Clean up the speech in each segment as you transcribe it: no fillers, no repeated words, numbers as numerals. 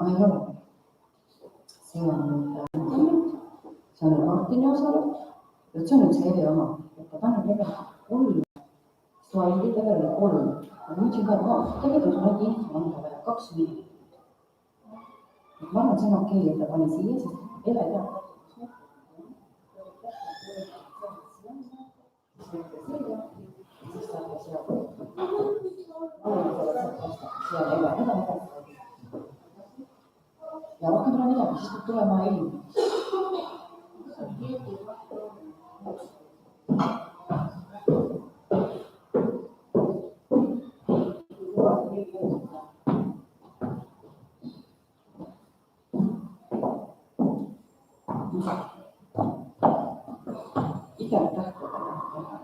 ei ole. See on internet, see on Martini osalus, et see on üks eriala, et ta paneb tegelikult 3 slaidi, tegelikult 3. Ma mõtlesin ka, tegelikult on mingi info anda vaja 2 minutit. Ma arvan, et see on okei, et ta pani siia, sest Ele teab. Ja rohkem pole midagi, siis peab tulema ilm. Igal tähtedega teha.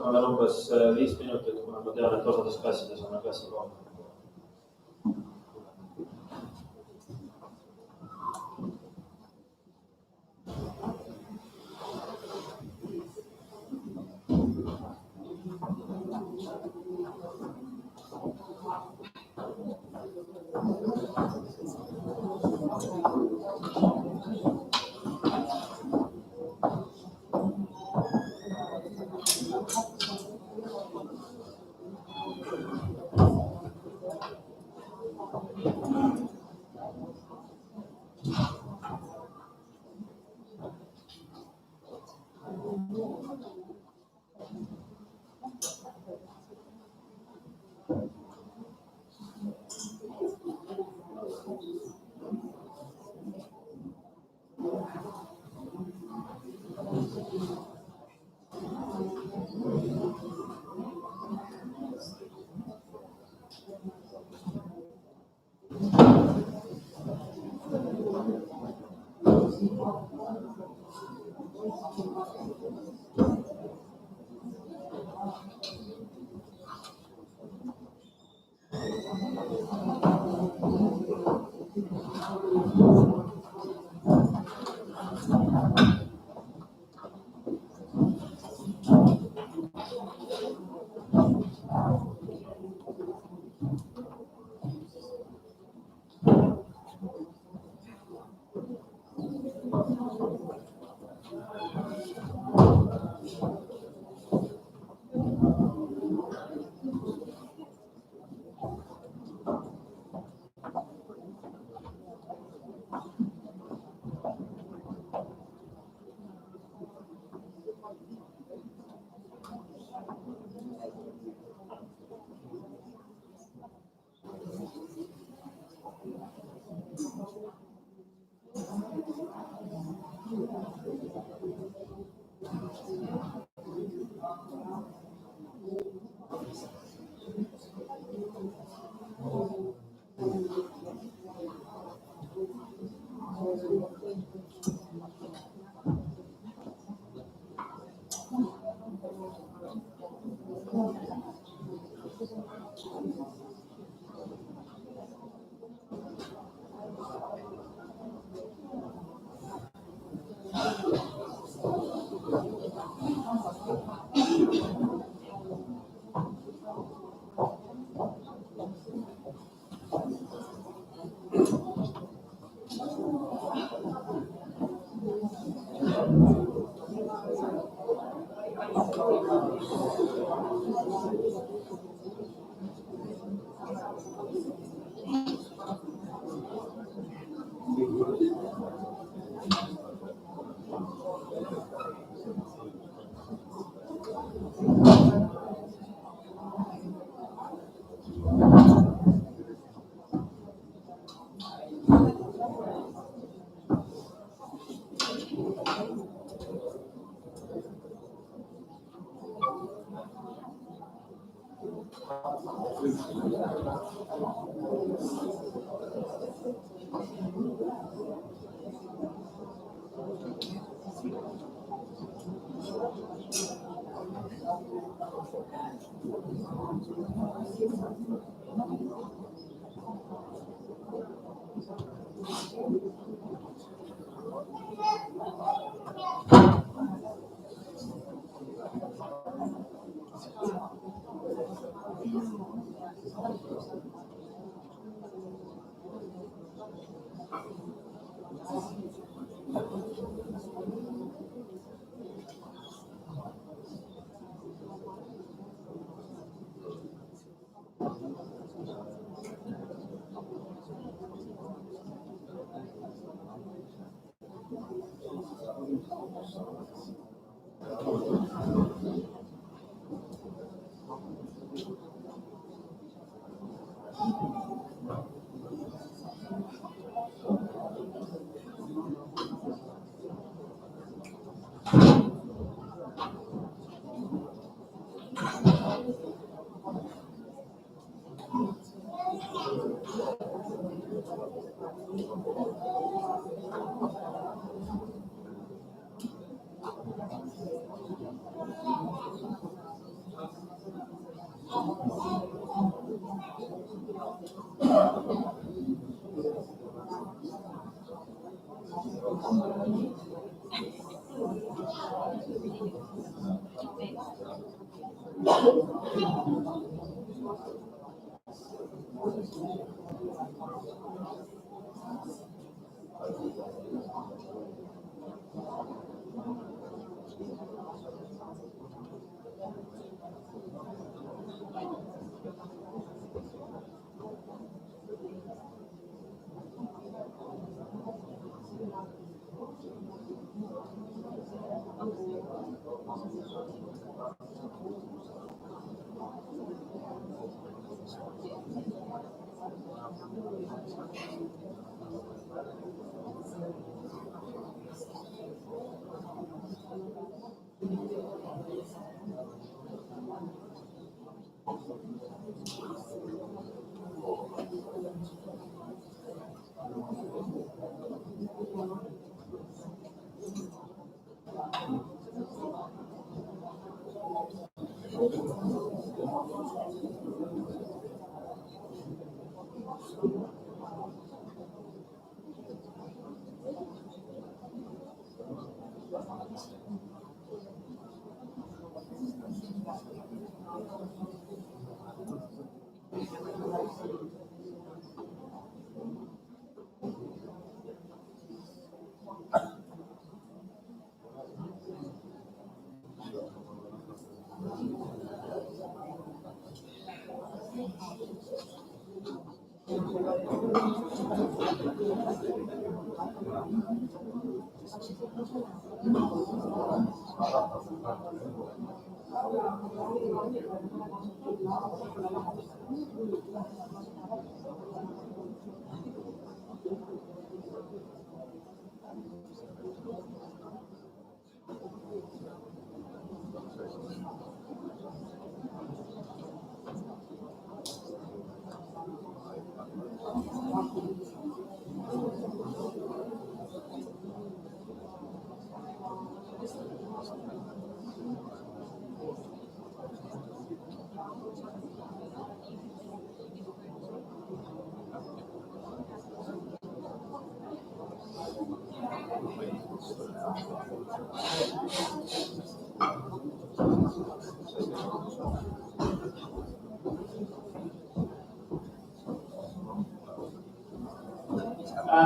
ma veel umbes 5 minutit, kuna ma tean, et osades klassides on klassikool.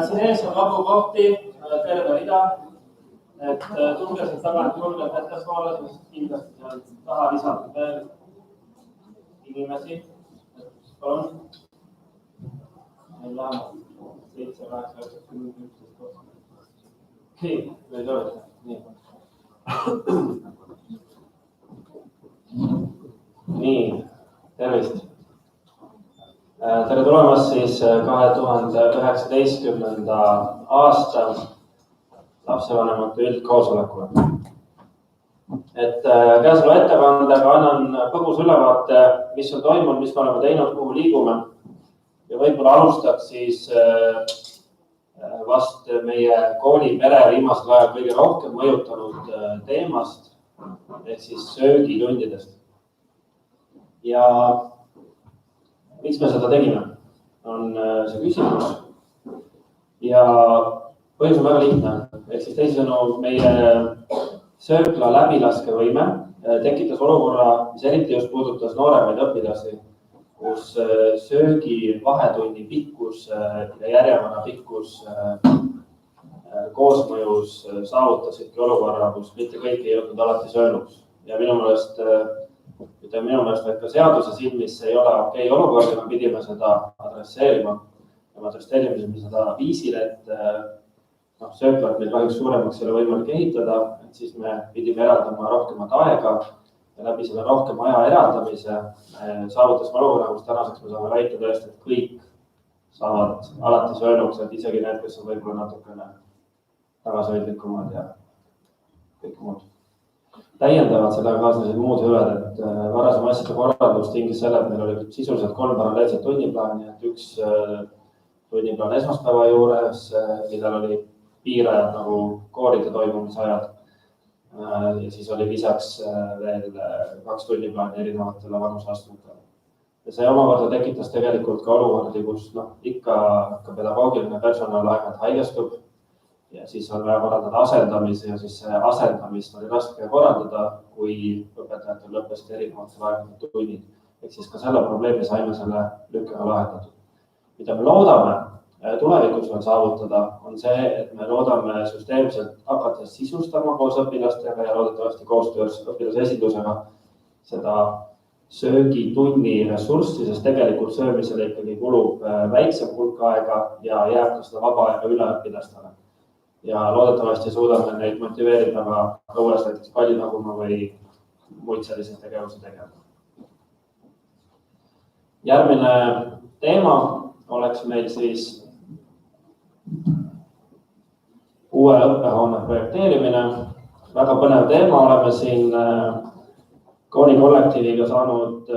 Siin ees on vabu kohti, terve rida. Tulge sealt tagant julgelt ettepoole, sest kindlasti seal taha lisab veel inimesi. Palun. Meil läheb 7, 8, 9, 10, 11. Okei, või soovite? Nii. Nii, tervist. Tere tulemast siis 2019. aasta lapsevanemate üldkoosolekule. Käesoleva ettekandega annan põgus ülevaate, mis on toimunud, mis me oleme teinud, kuhu liigume. Ja võib-olla alustaks siis vast meie kooli pere viimasel ajal kõige rohkem mõjutanud teemast, ehk siis söögitundidest. Ja miks me seda tegime, on see küsimus. Ja põhjus on väga lihtne. Ehk siis teisisõnu, meie söökla läbilaskevõime tekitas olukorra, mis eriti just puudutas nooremaid õpilasi, kus söögi vahetunni pikkus ja järjevana pikkus koosmõjus saavutasidki olukorra, kus mitte kõik ei jõudnud alati söönuks. Ja minu meelest ka seaduse silmis ei ole okei olukord, ja me pidime seda adresseerima. Ja me adresseerime seda viisil, et sööklat meil kahjuks suuremaks ei ole võimalik ehitada, et siis me pidime eraldama rohkemat aega ja läbi selle rohkem aja eraldamise saavutasime olukorra, kus tänaseks me saame väita tõesti, et kõik saavad alati söönuks, et isegi need, kes on võib-olla natukene tagasihoidlikumad ja kõik muud. Täiendavad sellega kaasnesid muud hüved, et varasema asjade korraldus tingis selle, et meil oli sisuliselt 3 paralleelset tunniplaani, et üks tunniplaan esmaspäeva juures, millel oli piirajad nagu kooride toimumisajad. Ja siis oli lisaks veel 2 tunniplaani erinevatele vanusastmetele. Ja see omakorda tekitas tegelikult ka olukordi, kus ikka pedagoogiline personal aeg-ajalt haigestub. ja siis on vaja korraldada asendamisi ja siis see asendamist oli raske korraldada, kui õpetajatel lõppesid erinevatel aegadel tunnid. Ehk siis ka selle probleemi saime selle lükkega lahendatud. Mida me loodame tulevikus veel saavutada, on see, et me loodame süsteemselt hakata sisustama koos õpilastega ja loodetavasti koostöös õpilasesindusega seda söögitunni ressurssi, sest tegelikult söömisele ikkagi kulub väiksem hulk aega ja jääb ka seda vaba aega üle õpilastele. Ja loodetavasti suudame neid motiveerida ka õues näiteks palli taguma või muid selliseid tegevusi tegema. Järgmine teema oleks meil siis uue õppehoone projekteerimine. Väga põnev teema, oleme siin kooli kollektiiviga saanud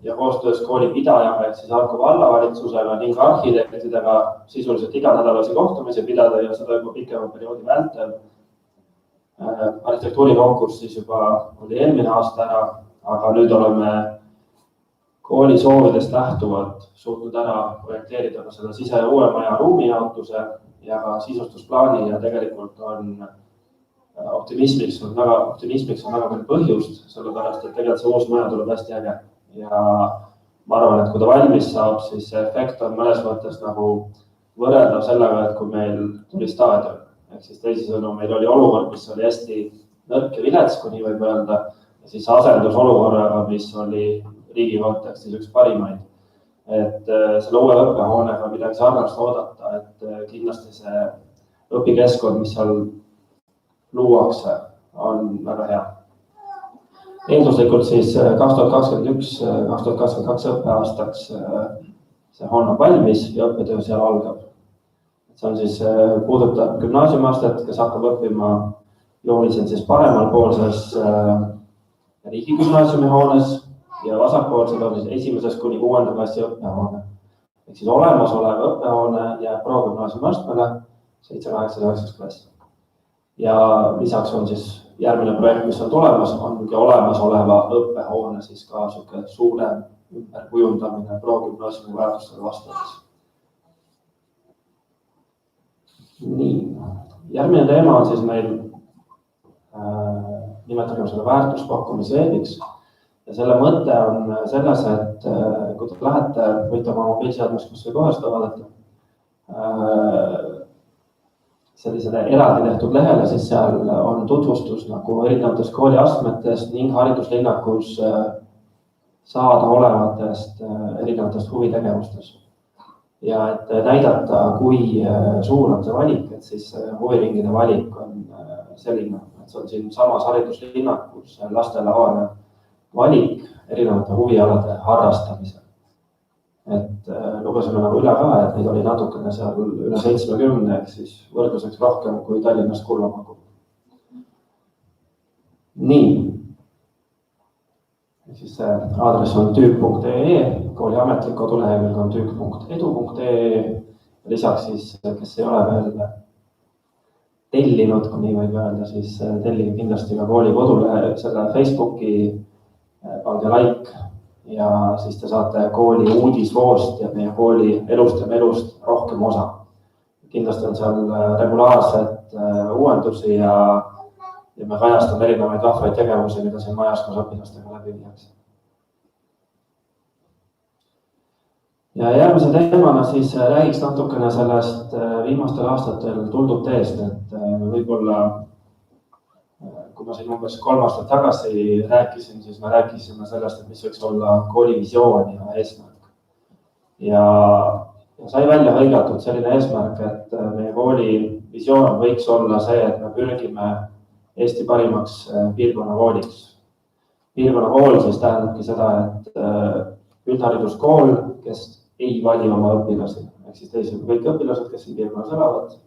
ja koostöös kooli pidajaga, et siis Harku vallavalitsusega ning arhitektidega sisuliselt iganädalasi kohtumisi pidada ja seda juba pikema perioodi vältel. Arhitektuurikonkurss siis juba oli eelmine aasta ära, aga nüüd oleme kooli soovidest lähtuvalt suutnud ära projekteerida ka selle sise- ja uue maja ruumijaotuse ja ka sisustusplaani ja tegelikult on optimismiks on väga palju põhjust, sellepärast, et tegelikult see uus maja tuleb hästi äge. Ja ma arvan, et kui ta valmis saab, siis see efekt on mõnes mõttes nagu võrreldav sellega, et kui meil tuli staadion. Ehk siis teisisõnu, meil oli olukord, mis oli hästi nõrk ja vilets, kui nii võib öelda, ja siis asendus olukorraga, mis oli riigi kontekstis üks parimaid. Et selle uue õppehoonega midagi sarnast oodata, et kindlasti see õpikeskkond, mis seal luuakse, on väga hea. Eelduslikult siis 2021-2022 õppeaastaks see hoone on valmis ja õppetöö seal algab. See on siis puudutab gümnaasiumiastet, kes hakkab õppima jooniselt siis paremal poolses riigigümnaasiumi hoones ja vasakpoolsel on siis 1. kuni 6. klassi õppehoone. Ehk siis olemasolev õppehoone jääb progümnaasiumi astmele 7-8-9 klass. Ja lisaks on siis järgmine projekt, mis on tulemas, ongi olemasoleva õppehoone siis ka suurem ümberkujundamine progümnaasiumi väärtustele vastavaks. Nii, järgmine teema on siis meil nimetagem selle väärtuspakkumise veebiks. Ja selle mõte on selles, et kui te lähete, võite oma mobiilseadmest kus või kohest vaadata, sellisele eraldi tehtud lehele, siis seal on tutvustus nagu erinevatest kooliastmetest ning hariduslinnakus saada olevatest erinevatest huvitegevustest. Ja et näidata, kui suur on see valik, et siis huviringide valik on selline, et see on siin samas hariduslinnakus lastele avaneb valik erinevate huvialade harrastamisel. Et lugesime nagu üle ka, et neid oli natukene seal üle 70, ehk siis võrdluseks rohkem kui Tallinnast Kullamagu. Nii. Siis see aadress on tüük.ee, kooli ametlik kodulehekülg on tüük.edu.ee. Lisaks siis, kes ei ole veel tellinud, kui nii võib öelda, siis tellige kindlasti ka kooli kodulehe, selle Facebooki pange like. Ja siis te saate kooli uudisvoost ja meie kooli elust ja melust rohkem osa. Kindlasti on seal regulaarset uuendusi ja me kajastame erinevaid vahvaid tegevusi, mida siin majas koos õpilastega läbi viiakse. Ja järgmise teemana siis räägiks natukene sellest viimastel aastatel tuldud teest, et võib-olla kui ma siin umbes 3 aastat tagasi rääkisin, siis me rääkisime sellest, et mis võiks olla kooli visioon ja eesmärk. Ja sai välja hõigatud selline eesmärk, et meie kooli visioon võiks olla see, et me pürgime Eesti parimaks piirkonnakooliks. Piirkonnakool siis tähendabki seda, et üldhariduskool, kes ei vali oma õpilasi. Ehk siis teised kõik õpilased, kes siin piirkonnas elavad,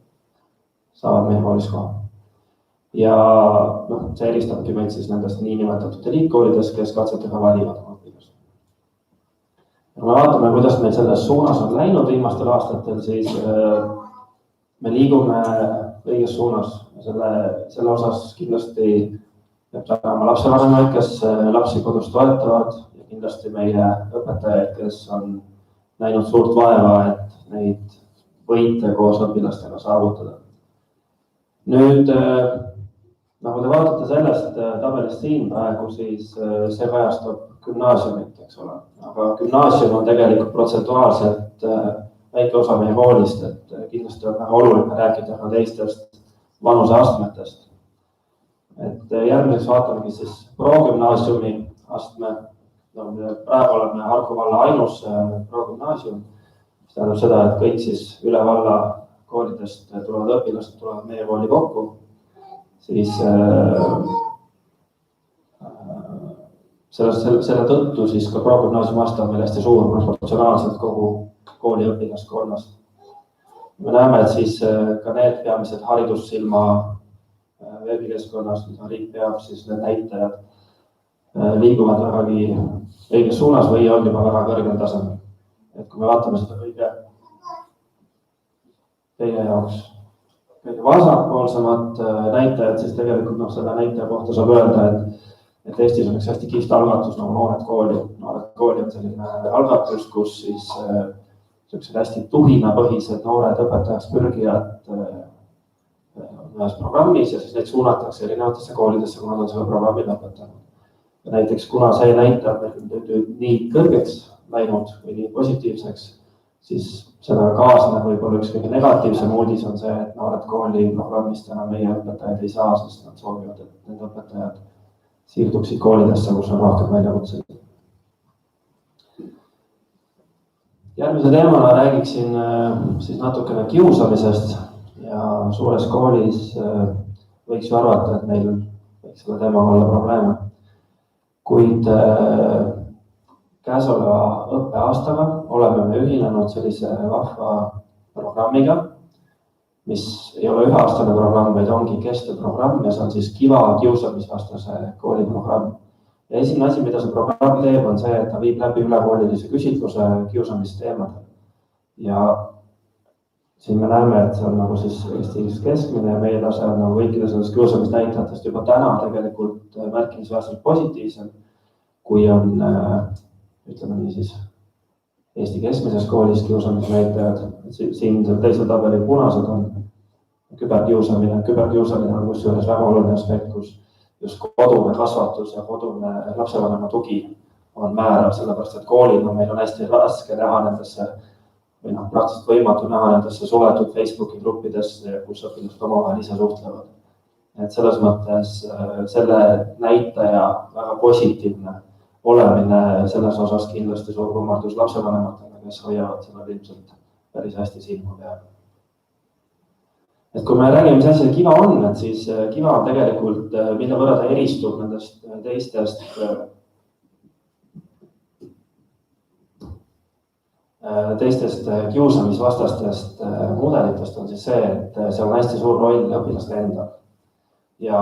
saavad meie koolis koha. Ja see eristabki meid siis nendest niinimetatud eliitkoolides, kes katsetega valivad oma õpilasi. Ja kui me vaatame, kuidas meil selles suunas on läinud viimastel aastatel, siis me liigume õiges suunas. Selle osas kindlasti peab olema lapsevanemaid, kes lapsi kodus toetavad ja kindlasti meie õpetajaid, kes on näinud suurt vaeva, et neid võite koos õpilastega saavutada. Nüüd, nagu te vaatate sellest tabelist siin praegu, siis see kajastab gümnaasiumit, eks ole. Aga gümnaasium on tegelikult protsentuaalselt väike osa meie koolist, et kindlasti on väga oluline rääkida ka teistest vanuseastmetest. Et järgmiseks vaatamegi siis progümnaasiumi astme. Praegu oleme Harku valla ainus progümnaasium, mis tähendab seda, et kõik siis üle valla koolidest tulevad õpilased tulevad meie kooli kokku, siis selle tõttu siis ka progümnaasiumi aste on meil hästi suur proportsionaalselt kogu kooli õpilaskonnast. Me näeme, et siis ka need peamised haridussilma veebikeskkonnas, mida riik peab, siis need näitajad liiguvad vägagi õiges suunas või on juba väga kõrgel tasemel. Et kui me vaatame seda teie jaoks kõige vasakpoolsemat näitajat, siis tegelikult selle näitaja kohta saab öelda, et Eestis on üks hästi kihvt algatus nagu Noored kooli. Noored kooli on selline algatus, kus siis sellised hästi tuhinapõhised noored õpetajaks pürgijad ühes programmis ja siis neid suunatakse erinevatesse koolidesse, kui nad on selle programmi lõpetanud. Ja näiteks kuna see näitaja on nii kõrgeks läinud või nii positiivseks, siis seda kaasneb võib-olla üks kõige negatiivsem uudis on see, et Noored kooli programmist enam meie õpetajaid ei saa, sest nad soovivad, et need õpetajad siirduksid koolidesse, kus on rohkem väljakutseid. Järgmise teemana räägiksin siis natukene kiusamisest ja suures koolis võiks ju arvata, et meil võiks selle teemaga olla probleeme. Kuid käesoleva õppeaastaga oleme me ühinenud sellise vahva programmiga, mis ei ole üheaastane programm, vaid ongi kestev programm ja see on siis Kiva kiusamisvastase kooliprogramm. Ja esimene asi, mida see programm teeb, on see, et ta viib läbi ülekoolilise küsitluse kiusamisteemadel. Ja siin me näeme, et see on nagu siis Eestis keskmine ja meie tase on nagu kõikide sellest kiusamisnäitajatest juba täna tegelikult märkimisväärselt positiivsem, kui on, ütleme nii siis, Eesti keskmises koolis kiusamisnäitajad. Siin teisel tabelil punased on küberkiusamine. Küberkiusamine on kusjuures väga oluline aspekt, kus just kodune kasvatus ja kodune lapsevanema tugi on määrav, sellepärast et koolina meil on hästi raske näha nendesse või praktiliselt võimatu näha nendesse suletud Facebooki gruppidesse, kus õpilased omavahel ise suhtlevad. Et selles mõttes selle näitaja väga positiivne olemine selles osas kindlasti suur kummardus lapsevanematele, kes hoiavad sellel ilmselt päris hästi silma peal. Et kui me räägime, mis asi Kiva on, et siis Kiva on tegelikult, mille võrra ta eristub nendest teistest kiusamisvastastest mudelitest on siis see, et see on hästi suur roll õpilaste enda. Ja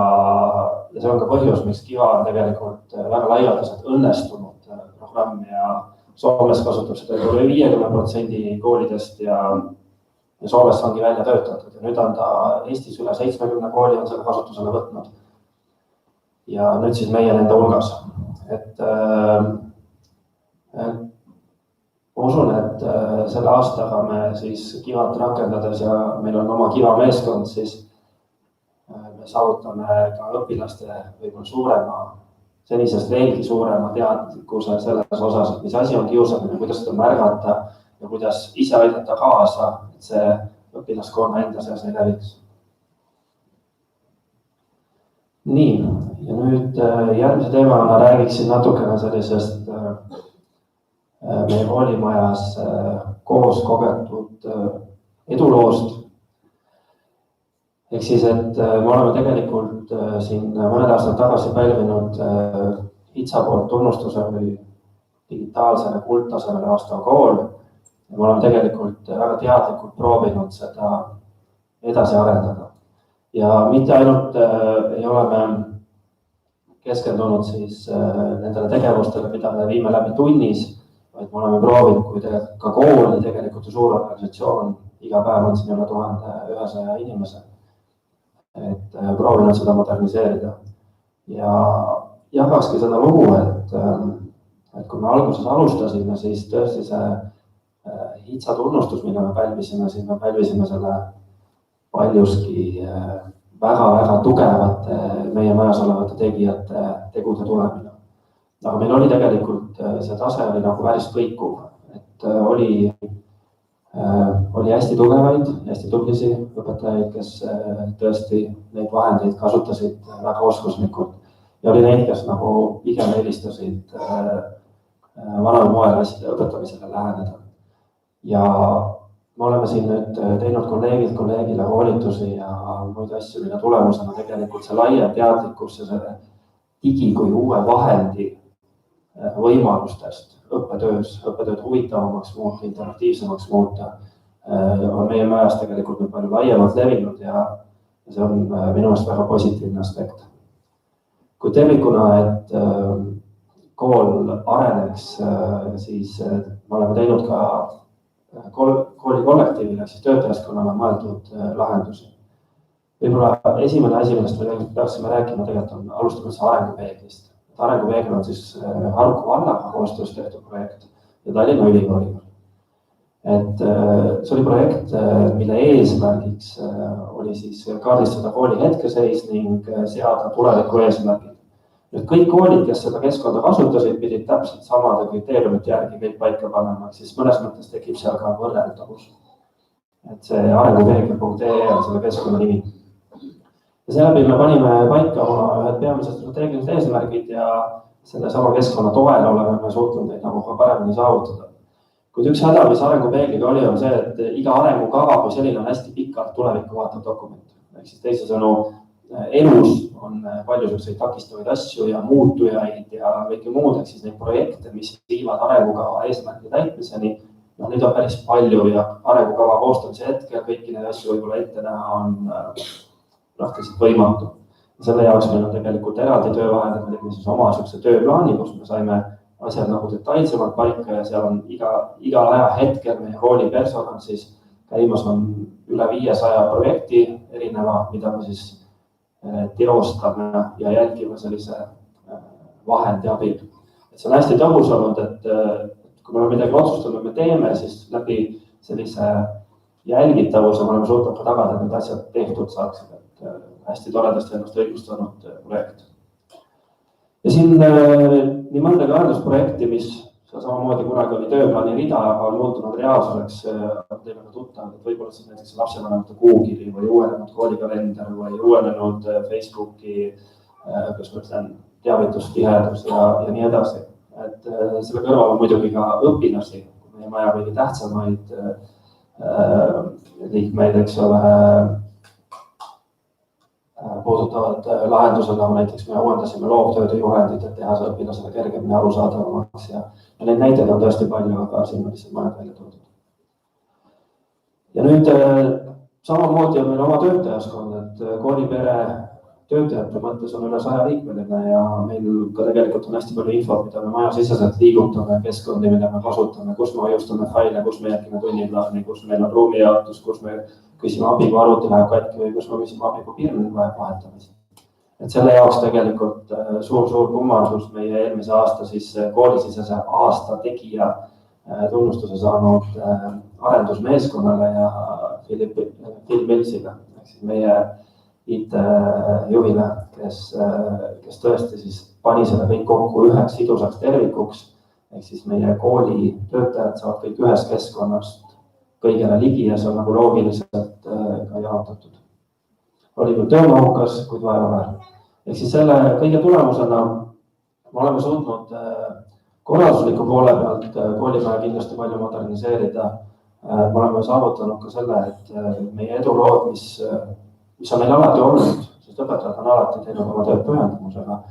see on ka põhjus, miks Kiva on tegelikult väga laialdaselt õnnestunud programm ja Soomes kasutab seda üle 50% koolidest ja Soomes ongi välja töötatud ja nüüd on ta Eestis üle 70 kooli on selle kasutusele võtnud. Ja nüüd siis meie nende hulgas. Et usun, et selle aastaga me siis Kivat rakendades ja meil on oma Kiva meeskond, siis me saavutame ka õpilaste võib-olla suurema, senisest veelgi suurema teadlikkuse selles osas, et mis asi on kiusamine, kuidas seda märgata ja kuidas ise aidata kaasa, et see õpilaskonna enda seas ei leviks. Nii, ja nüüd järgmise teemana räägiksin natukene sellisest meie koolimajas koos kogetud eduloost. Ehk siis, et me oleme tegelikult siin mõned aastad tagasi pälvinud HITSA poolt tunnustuse või digitaalsele kuldtasemele vastava kool. Ja me oleme tegelikult väga teadlikult proovinud seda edasi arendada. Ja mitte ainult ei ole me keskendunud siis nendele tegevustele, mida me viime läbi tunnis, vaid me oleme proovinud, kui ka kooli tegelikult ju suur organisatsioon, iga päev on siin üle 1100 inimese, et proovinud seda moderniseerida. Ja jagakski seda lugu, et kui me alguses alustasime, siis tõesti see HITSA tunnustus, mida me pälvisime selle paljuski väga tugevate meie majas olevate tegijate tegude tulemine. Aga meil oli tegelikult see tase oli nagu päris kõikuv, et oli hästi tugevaid, hästi tublisi õpetajaid, kes tõesti neid vahendeid kasutasid väga oskuslikult. Ja oli neid, kes nagu pigem eelistasid vanal moel asjade õpetamisele läheneda. Ja me oleme siin nüüd teinud kolleegile koolitusi ja muid asju, mille tulemusena tegelikult see laiem teadlikkus ja selle digi kui uue vahendi võimalustest õppetööd huvitavamaks muuta, interaktiivsemaks muuta, on meie majas tegelikult nüüd palju laiemalt levinud ja see on minu meelest väga positiivne aspekt. Kui tervikuna, et kool areneks, siis me oleme teinud ka kooli kollektiivile, siis töötajaskonnale mõeldud lahendusi. Võib-olla esimene asi, millest me peaksime rääkima, tegelikult on alustama arengupeeglist. Arengupeegel on siis Harku vallaga koostöös tehtud projekt ja Tallinna Ülikooliga. Et see oli projekt, mille eesmärgiks oli siis kaardistada kooli hetkeseis ning seada tuleviku eesmärgid. Nüüd kõik koolid, kes seda keskkonda kasutasid, pidid täpselt samade kriteeriumite järgi kõik paika panema, siis mõnes mõttes tekib seal ka võrreldavus. Et see arengupeegel.ee on selle keskkonna nimi. Ja seeläbi me panime paika oma ühed peamised strateegilised eesmärgid ja selle sama keskkonna toel oleme me suutnud neid nagu ka paremini saavutada. Kuid üks häda, mis arengupeegliga oli, on see, et iga arengukava kui selline on hästi pikalt tulevikku vaatav dokument. Ehk siis teisisõnu, elus on palju selliseid takistavaid asju ja muutujaid ja kõike muud, ehk siis neid projekte, mis viivad arengukava eesmärgi täitmiseni, neid on päris palju ja arengukava koostamise hetkel kõiki neid asju võib-olla ette näha on praktiliselt võimatu. Selle jaoks meil on tegelikult eraldi töövahendid, me tegime siis oma tööplaani, kus me saime asjad nagu detailsemalt paika ja seal on igal ajahetkel meie kooli personal siis käimas on üle 500 projekti erineva, mida me siis teostame ja jälgime sellise vahendi abil. Et see on hästi tõhus olnud, et kui me oleme midagi otsustanud, me teeme, siis läbi sellise jälgitavuse me oleme suutnud ka tagada, et need asjad tehtud saaksid. Hästi toredasti ennast õigustanud projekt. Ja siin nii mõndagi arendusprojekti, mis samamoodi kunagi oli tööplaani rida, on muutunud reaalsuseks, teile ka tuttav, et võib-olla siis näiteks lapsevanemate kuukiri või uuenenud koolikalender või uuenenud Facebooki teavitustihedus ja nii edasi. Et selle kõrval on muidugi ka õpilasi, kui meie maja kõige tähtsamaid liikmeid, eks ole, puudutavad lahendused, nagu näiteks me uuendasime loovtööde juhendid, et teha see õpilasele kergemini arusaadavamaks ja neid näiteid on tõesti palju, aga siin on lihtsalt mõned välja toodud. Ja nüüd samamoodi on meil oma töötajaskond, et koolipere töötajate mõttes on üle 100 liikmeline ja meil ka tegelikult on hästi palju infot, mida me majasiseselt liigutame, keskkondi, mida me kasutame, kus me hoiustame faile, kus me jätkime tunniplaani, kus meil on ruumijaotus, kus me küsime abi, kui arvuti läheb katki või kus me küsime abi, kui pirn vajab vahetamist. Et selle jaoks tegelikult suur kummardus meie eelmise aasta siis koolisisese aasta tegija tunnustuse saanud arendusmeeskonnale ja Phil Millsile, meie IT-juhile, kes tõesti siis pani selle kõik kokku üheks sidusaks tervikuks, ehk siis meie kooli töötajad saavad kõik ühest keskkonnast kõigele ligi ja see on nagu loogiliselt ka jaotatud. Oli küll töömahukas, kuid vaevaväär. Ehk siis selle kõige tulemusena me oleme suutnud korraldusliku poole pealt koolimaja kindlasti palju moderniseerida. Me oleme saavutanud ka selle, et meie edulood, mis on meil alati olnud, sest õpetajad on alati teinud oma tööd pühendumusega,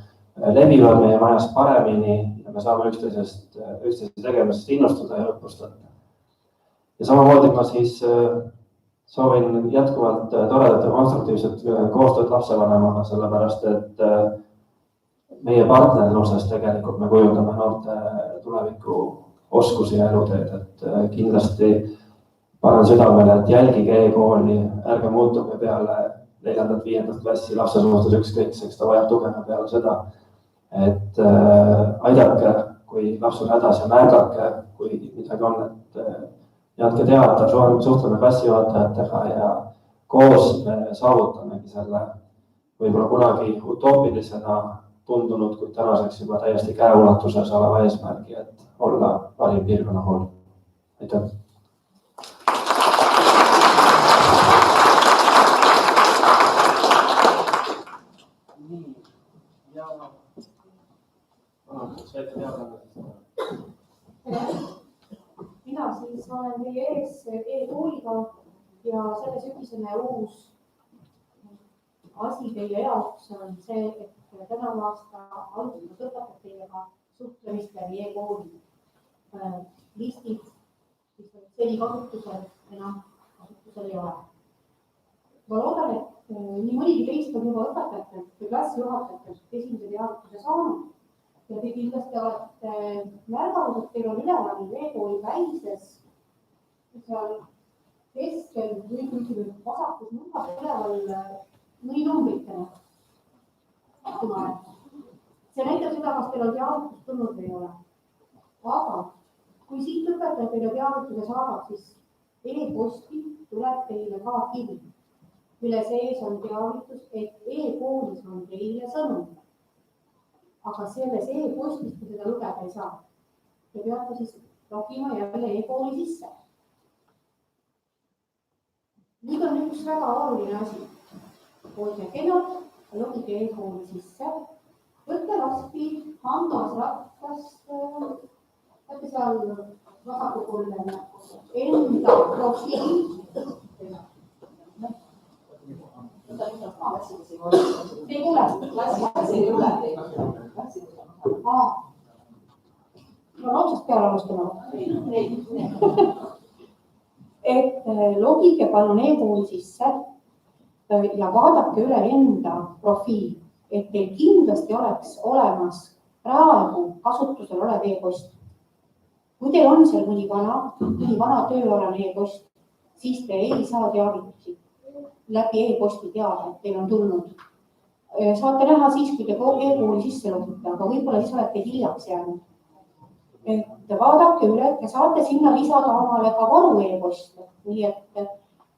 levivad meie majas paremini ja me saame üksteise tegemisest innustada ja õppustada. Ja samamoodi ma siis soovin jätkuvalt toredat ja konstruktiivset koostööd lapsevanemaga, sellepärast et meie partnerluses tegelikult me kujundame noorte tuleviku oskusi ja eluteed, et kindlasti panen südamele, et jälgige e-kooli, ärge muutuge peale 4.–5. klassi lapse suhtes ükskõikseks, ta vajab tugema peale seda, et aidake, kui laps on hädas ja märgake, kui midagi on, et jätke teada, suhtleme klassijuhatajatega ja koos me saavutamegi selle võib-olla kunagi utoopilisena tundunud, kuid tänaseks juba täiesti käeulatuses oleva eesmärgi, et olla parim piirkonna kool. Aitäh! Mina siis olen teie ees e-kooliga ja selle sügisene uus asi teie jaoks on see, et tänavu aasta alguses õpetab teiega suhtlemist läbi e-kooli. Listid, mis olid seni kasutusel, enam kasutusel ei ole. Ma loodan, et nii mõnigi teist on juba õpetajatelt või klassijuhatajatelt esimese teavituse saanud ja te kindlasti olete märganud, et teil on üleval e-kooli välises seal keskel või küll vasakus nurgas üleval mõni numbritena. See näitab seda, kas teil on teavitus tulnud või ei ole. Aga kui siit õpetaja teile teavituse saadab, siis e-posti tuleb teile ka kiri, mille sees on teavitus, et e-koolis on teile sõnum. Aga selles e-postis te seda lugeda ei saa. Te peate siis logima jälle e-kooli sisse. Nüüd on üks väga oluline asi. Olge kenad, logige e-kooli sisse. Võtte lahti hammas rattast, võtte seal vasaku poole enda profiili. Ei kuule, ei kuule. No otsast peale alustama. Et logige palun e-kooli sisse ja vaadake üle enda profiil, et teil kindlasti oleks olemas praegu kasutusel olev e-post. Kui teil on seal mõni vana tööalane e-post, siis te ei saa teavitusi läbi e-posti teada, et teil on tulnud. Saate näha siis, kui te e-kooli sisse logite, aga võib-olla siis olete hiljaks jäänud. Et vaadake üle, et te saate sinna lisada omale ka varu e-poste. Nii et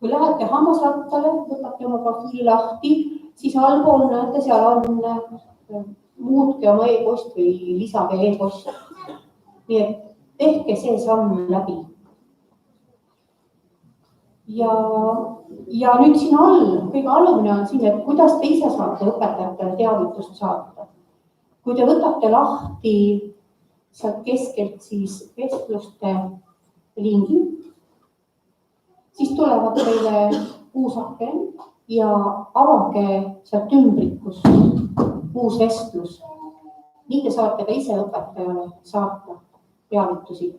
kui lähete hammasrattale, võtate oma profiili lahti, siis allpool näete, seal on muutke oma e-post või lisage e-post. Nii et tehke see samm läbi. Ja nüüd siin kõige allumine on siin, et kuidas te ise saate õpetajatele teavitust saata. Kui te võtate lahti sealt keskelt siis vestluste lingi, siis tulevad teile uus aken ja avage sealt ümbrikus uus vestlus. Nii te saate ka ise õpetajale saata teavitusi.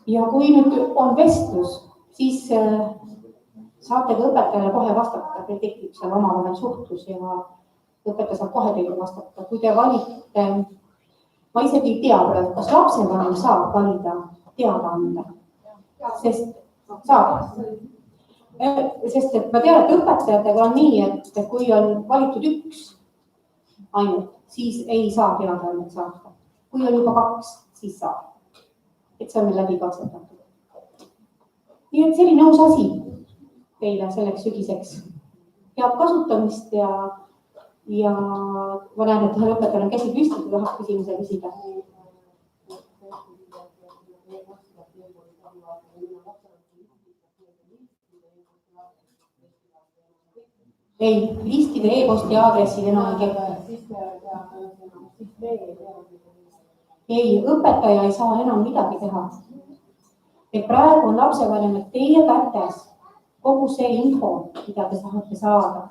Ja kui nüüd on vestlus, siis saate ka õpetajale kohe vastata, teil tekib seal omavahel suhtlus ja õpetaja saab kohe teile vastata. Kui te valite, ma isegi ei tea, kas lapsevanem saab valida teadaande, sest saab. Sest et ma tean, et õpetajatega on nii, et kui on valitud üks ainult, siis ei saa teadaannet saata. Kui on juba kaks, siis saab. Et see on meil läbi katsetatud. Nii et selline uus asi teile selleks sügiseks. Head kasutamist ja ma näen, et õpetajal on käsi püsti, kui tahab küsimuse küsida. Ei, listide e-posti aadressid enam ei kehti. Ei, õpetaja ei saa enam midagi teha. Et praegu on lapsevanemad teie kätes kogu see info, mida te tahate saada.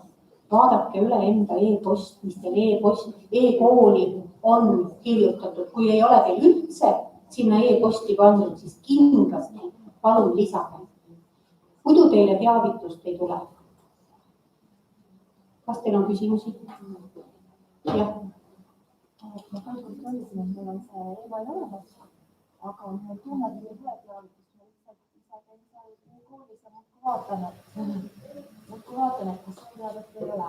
Vaadake üle enda e-post, mis teil e-kooli on kirjutatud. Kui ei ole teil üldse sinna e-posti pandud, siis kindlasti palun lisage. Muidu teile teavitust ei tule. Kas teil on küsimusi? Jah. Ma kõigepealt olin, et mul on see e-mail olemas, aga mul tunneb, et ei tule teavitust. Ma lihtsalt isegi koolis ja muudkui vaatan, et kas teavet ei ole.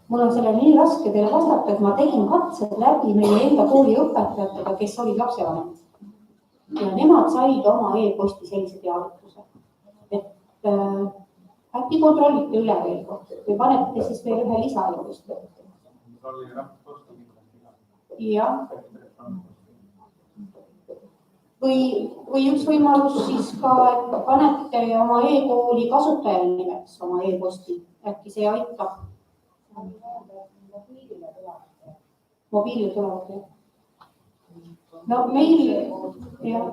Mul on selle nii raske teile vastata, et ma tegin katsed läbi meie enda kooli õpetajatega, kes olid lapsevanemad. Ja nemad said oma e-posti sellise teavituse. äkki kontrollite üle veel kord või panete siis veel ühe lisajoonist. Jah. Või üks võimalus siis ka, et panete oma e-kooli kasutajale nimeks oma e-posti. Äkki see aitab. Mobiilile tulevad. No meil, jah.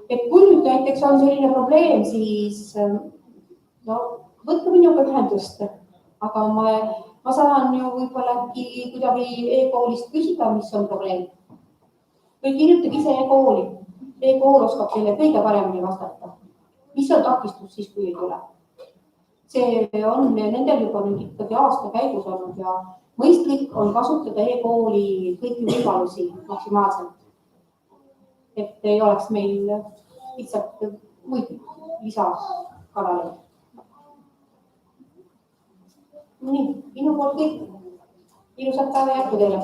Et kui nüüd näiteks on selline probleem, siis no, võtke minuga ühendust, aga ma saan ju võib-olla äkki kuidagi e-koolist küsida, mis on probleem. Või kirjutage ise e-kooli. E-kool oskab teile kõige paremini vastata. Mis on takistus siis, kui ei tule? See on nendel juba nüüd ikkagi aasta käigus olnud ja mõistlik on kasutada e-kooli kõiki võimalusi maksimaalselt. Et ei oleks meil lihtsalt muid lisakanaleid. Nii, minu poolt kõik. Ilusat päeva jätku teile.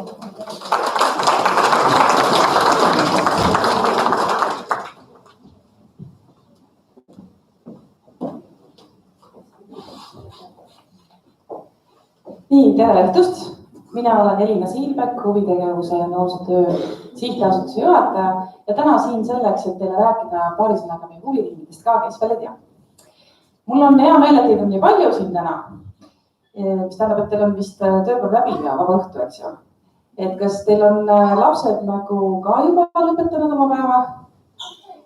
Nii, tere õhtust! Mina olen Elina Siilbek, huvitegevuse ja noorsootöö sihtasutuse juhataja ja täna siin selleks, et teile rääkida paari sõnaga meie huviringidest ka, kes veel ei tea. Mul on hea meel, et teid on nii palju siin täna, mis tähendab, et teil on vist tööpäev läbi ja vaba õhtu, eks ju. Et kas teil on lapsed nagu ka juba lõpetanud oma päeva?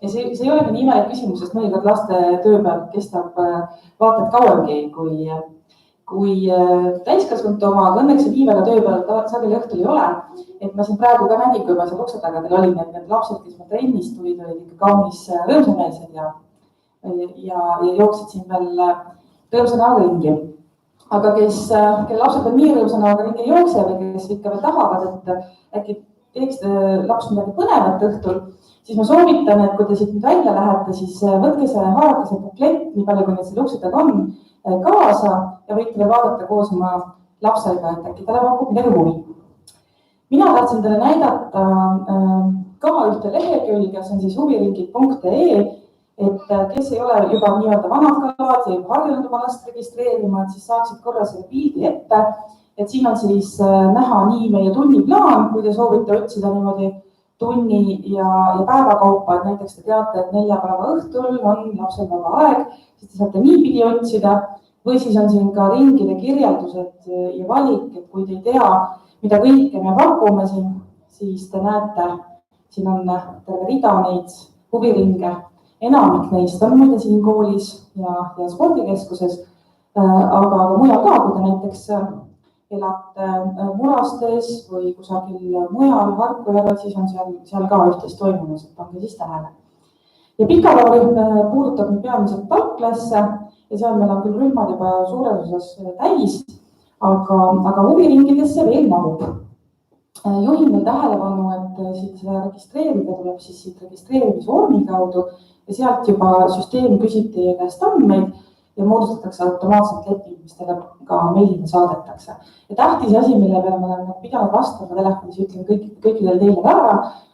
Ja see ei olegi nii imelik küsimus, sest mõnikord laste tööpäev kestab vaatad kauemgi kui täiskasvanute oma, aga õnneks see nii väga tööpäeval sageli õhtul ei ole. Et ma siin praegu ka nägin, kui ma seal ukse taga teil olin, et need lapsed, kes ma trennist tulid, olid ikka kaunis rõõmsameelsed ja jooksid siin veel rõõmsanaga ringi. Aga kelle lapsed veel nii rõõmsanaga ringi ei jookse või kes ikka veel tahavad, et äkki teeks laps midagi põnevat õhtul, siis ma soovitan, et kui te siit nüüd välja lähete, siis võtke haarake see buklett, nii palju kui need seal ukse taga on, kaasa ja võite veel vaadata koos oma lapsega, et äkki talle pakub midagi huvi. Mina tahtsin teile näidata ka ühte lehekülge, see on siis huviringid.ee, et kes ei ole juba nii-öelda vanad kalad ja juba harjunud oma last registreerima, et siis saaksid korra selle pildi ette, et siin on siis näha nii meie tunniplaan, kui te soovite otsida niimoodi tunni ja päevakaupa, et näiteks te teate, et neljapäeva õhtul on lapsel vaba aeg, siis te saate niipidi otsida, või siis on siin ka ringide kirjeldused ja valik, et kui te ei tea, mida kõike me pakume siin, siis te näete, siin on terve rida neid huviringe, enamik neist on muide siin koolis ja spordikeskuses, aga mujal ka, kui te näiteks elate Murastes või kusagil mujal Harku järel, siis on seal ka üht-teist toimumas, et pange siis tähele. Ja pikapäevarühm puudutab peamiselt algklasse ja seal meil on küll rühmad juba suures osas täis, aga huviringidesse veel mahub. Juhin veel tähelepanu, et siit registreerida tuleb siis siit registreerimisvormi kaudu ja sealt juba süsteem küsib teie käest andmeid ja moodustatakse automaatselt leping, mis teile ka meilile saadetakse. Ja tähtis asi, mille peale ma olen pidanud vastama telefonis, ütlen kõikidel teile ka ära,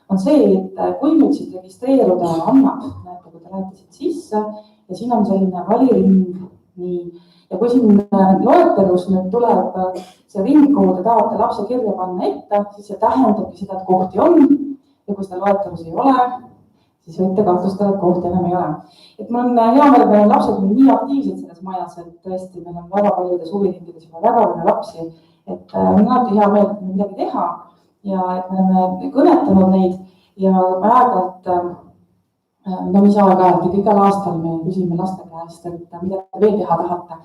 on see, et kui nüüd siit registreeruda annab, näete, kui te lähete siit sisse ja siin on selline valiring, nii. Ja kui siin loetelus nüüd tuleb see ring, kuhu te tahate lapse kirja panna ette, siis see tähendabki seda, et kohti on ja kui seda loetelus ei ole, siis võite kahtlustada, et kohti enam ei ole. Et mul on hea meel, et meil on lapsed nii aktiivsed selles majas, et tõesti meil on väga paljudes huviringides juba väga palju lapsi, et on alati hea meel, et midagi teha ja et me oleme kõnetanud neid ja aeg-ajalt, no mis aeg-ajalt, igal aastal me küsime laste käest, et mida te veel teha tahate.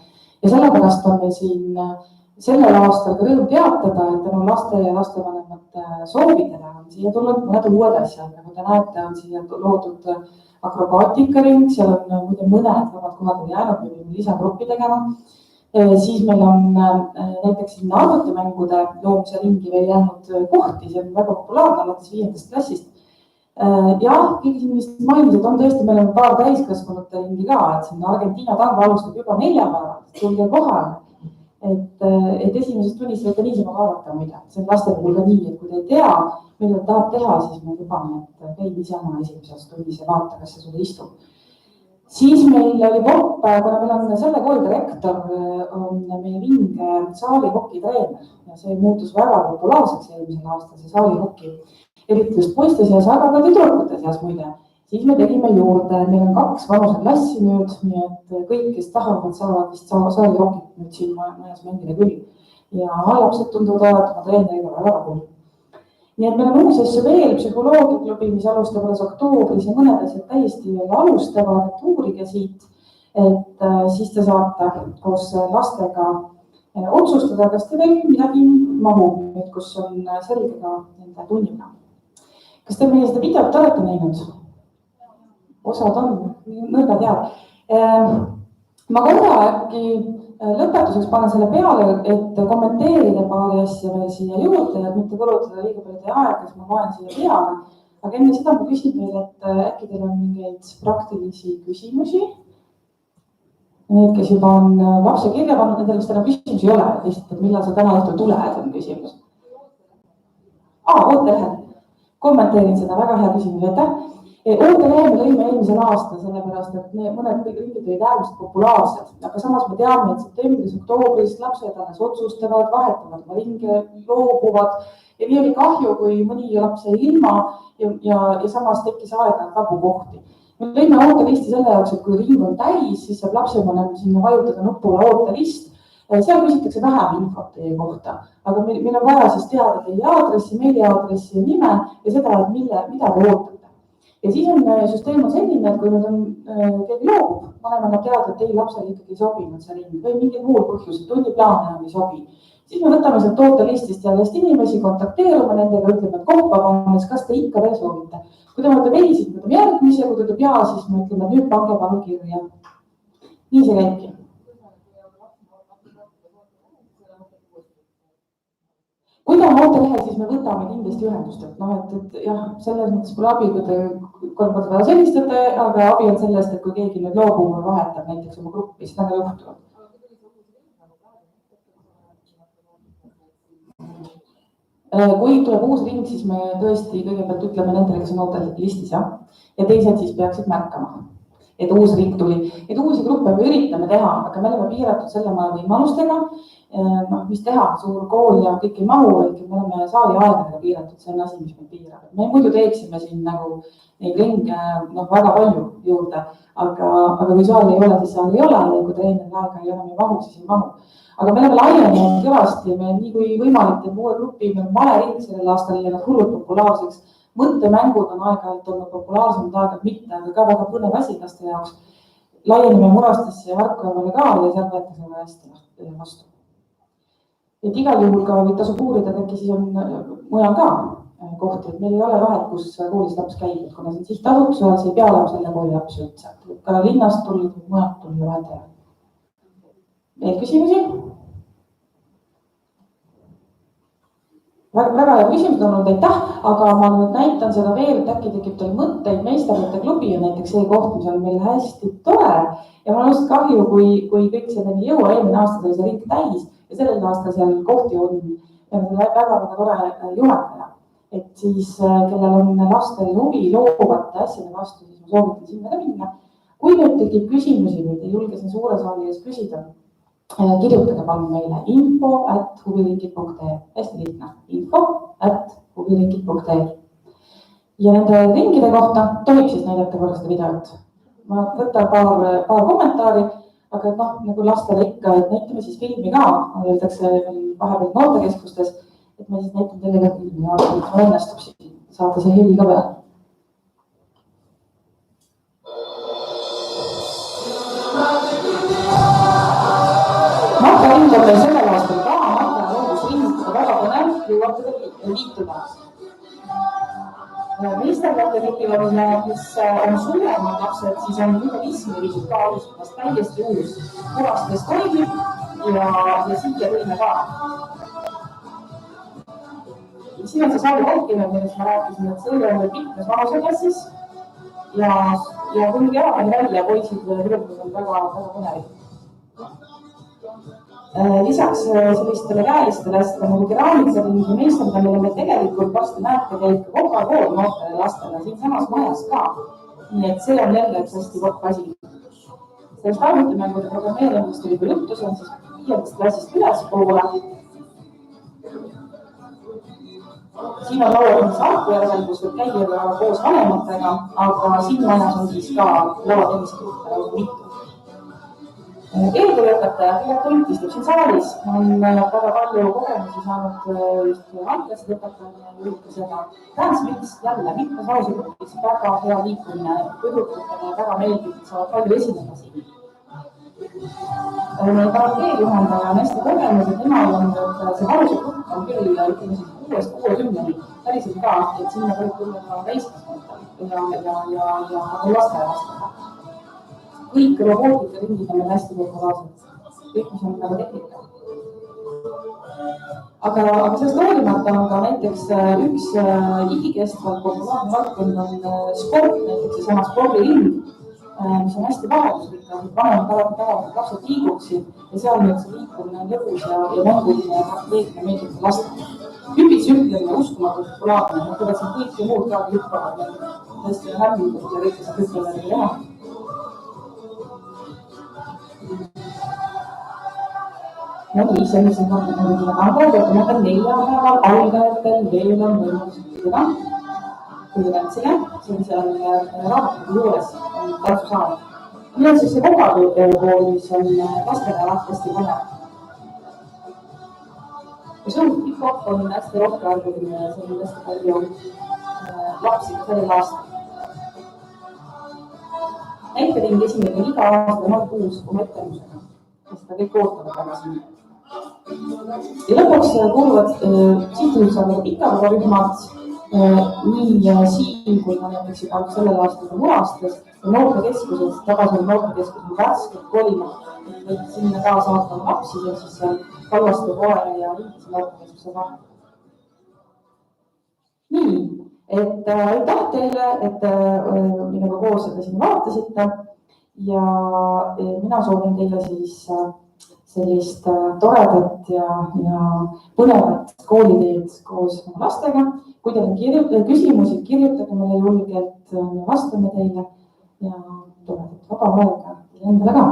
Ja sellepärast on meil siin sellel aastal ka rõõm teatada, et tänu laste ja lastevanemate soovidele on siia tulnud mõned uued asjad. Nagu te näete, on siia loodud akrobaatikaring, seal on muide mõned vabad kohad on jäänud, me võime lisagruppi tegema. Siis meil on näiteks siin arvutimängude loomise ringi veel jäänud kohti, see on väga populaarne alates 5. klassist. Jah, keegi siin vist mainis, et on tõesti, meil on paar täiskasvanute ringi ka, et siin Argentiina tango alustab juba neljapäeval, tulge kohale. Et esimesest tunnist võite niisama vaadata, mida. See on laste puhul ka nii, et kui te ei tea, mida ta tahab teha, siis me lubame, et käib niisama esimesest tunnis ja vaata, kas see sulle istub. Siis meil oli popp, kuna meil on selle kooli direktor, on meie vinge saalihoki treener ja see muutus väga populaarseks eelmisel aastal, see saalihoki, eriti just poiste seas, aga ka tüdrukute seas muide. Siis me tegime juurde, meil on 2 vanuseklassi nüüd, nii et kõik, kes tahavad, saavad vist saalihokit nüüd siin majas mängida küll. Ja lapsed tunduvad oma treeneriga väga rahul. Nii et meil on uus asju veel, psühholoogiaklubi, mis alustab alles oktoobris ja mõned asjad täiesti veel alustavad, et uurige siit, et siis te saate koos lastega otsustada, kas te veel midagi mahub, kus on selge ka nende tunnina. Kas te meie seda videot olete näinud? Osad on, nõrgad jääb. Ma korra äkki lõpetuseks panen selle peale, et kommenteerida paari asja veel siia juurde ja mitte kulutada liiga palju teie aega, siis ma loen siia peale. Aga enne seda ma küsin teile, et äkki teil on mingeid praktilisi küsimusi. Need, kes juba on lapse kirja pannud, nendel vist enam küsimusi ei ole, lihtsalt, et millal sa täna õhtul tuled, on küsimus. Ootelehel. Kommenteerin seda, väga hea küsimus, aitäh. Ootelehel me lõime eelmisel aastal, sellepärast, et mõned ringid olid äärmiselt populaarsed, aga samas me teame, et septembris, oktoobris lapsed alles otsustavad, vahetavad oma ringe, loobuvad ja nii oli kahju, kui mõni laps jäi ilma ja samas tekkis aega tabukohti. Me lõime ootelisti selle jaoks, et kui ring on täis, siis saab lapsevanem sinna vajutada nupule ootelist. Seal küsitakse vähem infot teie kohta, aga meil on vaja siis teada teie aadressi, meiliaadressi ja nime ja seda, et mida te ootate. Ja siis on süsteem on selline, et kui nüüd on keegi loobub, vanem annab teada, et teie lapsele ikkagi ei sobinud see ring või mingid muud põhjused, tunniplaan enam ei sobi. Siis me võtame sealt ootelistist järjest inimesi, kontakteerume nendega, ütleme, et kohvapannes, kas te ikka veel soovite. Kui te mõtlete ei, siis võtame järgmise, kui te ütleb jaa, siis me ütleme, et nüüd pange palun kirja. Nii see käibki. Kui ta on ootelehel, siis me võtame kindlasti ühendust, et jah, selles mõttes pole abi, kui te 3 korda väga sellistate, aga abi on sellest, et kui keegi nüüd loobub või vahetab näiteks oma gruppi, siis täna juhtuvad. Kui tuleb uus ring, siis me tõesti kõigepealt ütleme nendele, kes on ootelistis, ja teised siis peaksid märkama, et uus ring tuli. Et uusi gruppe me üritame teha, aga me oleme piiratud selle maja võimalustega. Mis teha, suur kool ja kõik ei mahu, et me oleme saali aegadega piiratud, see on asi, mis me piirab. Me muidu teeksime siin nagu neid ringe väga palju juurde, aga kui saali ei ole, siis saali ei ole ja kui treener aega ei ole, me ei mahu, siis ei mahu. Aga me oleme laienenud kõvasti, me nii kui võimalik teeb uue grupi, meil on valering sellel aastal ja hullult populaarseks. Mõttemängud on aeg-ajalt olnud populaarsemad, aeg-ajalt mitte, aga ka väga põnev asi laste jaoks. Laieneme Murastesse ja Harkuvale ka ja seal võetakse väga hästi vastu. Et igal juhul ka tasub uurida, et äkki siis on mujal ka kohti, et meil ei ole vahet, kus koolis laps käib, et kuna see on sihtasutusel, see ei pea olema selle kooli laps üldse. Ka linnast tulnud või mujalt tulnud vahet ei ole. Neid küsimusi? Väga hea küsimus on olnud, aitäh, aga ma nüüd näitan seda veel, et äkki tekib teil mõtteid. Meisterite klubi on näiteks see koht, mis on meil hästi tore ja ma olen kahju, kui kõik selleni jõua, eelmine aasta oli see ring täis ja sellel aastal seal kohti on ja väga tore juhataja. Et siis, kellel on lastel huvi loovate asjade vastu, siis ma soovitan sinna ka minna. Kui nüüd tekib küsimusi või te julge siin suure saali ees küsida, kirjutage palun meile info@huviringid.ee, hästi lihtne, info@huviringid.ee. Ja nende ringide kohta tohib siis näidata korra seda videot. Ma võtan paar kommentaari, aga nagu lastele ikka, et näitame siis filmi ka, öeldakse vahepeal noortekeskustes, et me siis näitame teile ka filmi ja õnnestub siis saada see heli ka peale. Ring on meil sellel aastal ka, Marta loodusring, väga põnev, jõuab seda liituda. Meisterite grupil on, mis on suuremad lapsed, siis on mekanismi ring ka alustamas täiesti uus. Murastes toimib ja siia võime ka. Siin on see saali hookimine, millest ma rääkisin, et see on mitmes vanuseklassis ja kuni kevadeni välja poisid tüdrukud on väga põnev. Lisaks sellistele käelistele asjadele nagu keraamikaringi meisterida, mille me tegelikult varsti näete käib ka kokakool noortele lastele siin samas majas ka. Nii et see on jälle üks hästi kopp asi. Sellest arvutimängude programmeerimisest oli juba juttu, see on siis 5. klassist ülespoole. Siin on laual saakujärvel, kus võib käia koos vanematega, aga siin majas on siis ka lauatennise lausa mitu. Keelekirjaõpetaja Piret istub siin saalis, on väga palju kogemusi saanud just algklasside õpetajana ja juhib seda Dance Mix jälle mitmes lausegrupis, väga hea liikumine, põdututele väga meeldib, saavad palju esineda siin. Karanteenijuhendaja on hästi kogenud, et temal on see vanusegrupp on küll, ütleme siis 6-60, päriselt ka, et sinna võib tulla ka täiskasvanutel ja ka lasteaialastega. Kõik robootika-ringid on meil hästi populaarsed, kõik, mis on väga tehnika. Aga sellest hoolimata on ka näiteks üks igikestvalt populaarne valdkond on sport, näiteks seesama spordiring, mis on hästi vahetuslik, et vanemad tavaliselt lapsed liiguksid ja seal nüüd see liikumine on lõbus ja mänguline ja strateegia meeldib ka lastele. Hüpitsümplemine uskumatult populaarne, nad tulevad siin kõike muud ka hüppavad, tõesti on hämmindatud ja kõike saab hüppelegi teha. No nii, sellised mõtted on aga, et ma pean 4 päeval algajatel veel on võimalus õppida. Kõigepealtsile, see on seal raamatukogu juures, on tantsusaal. Meil on siis see kogakool, mis on lastele lahkesti põnev. Ja see on hip-hop on hästi rohkearvuline ja see on hästi palju lapsi sellel aastal. Näitering esineb iga aasta kuus oma ettemusega, kes seda kõik ootavad väga siin. Ja lõpuks kuuluvad sihtsuudsaga pikapäevarühmad nii siin, kui ma näiteks juba sellel aastal Murastes ja noortekeskuses, tagasi noortekeskus on värskelt kolinud, et sinna ka saata lapsi ja siis Kallaste poole ja Liitise noortekeskuse vahel. Nii, et aitäh teile, et minuga koos seda siin vaatasite ja mina soovin teile siis sellist toredat ja põnevat kooliteed koos oma lastega. Kui teil on küsimusi, kirjutage meile julgelt, me vastame teile ja toredat vaba aega teile endale ka.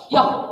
jah.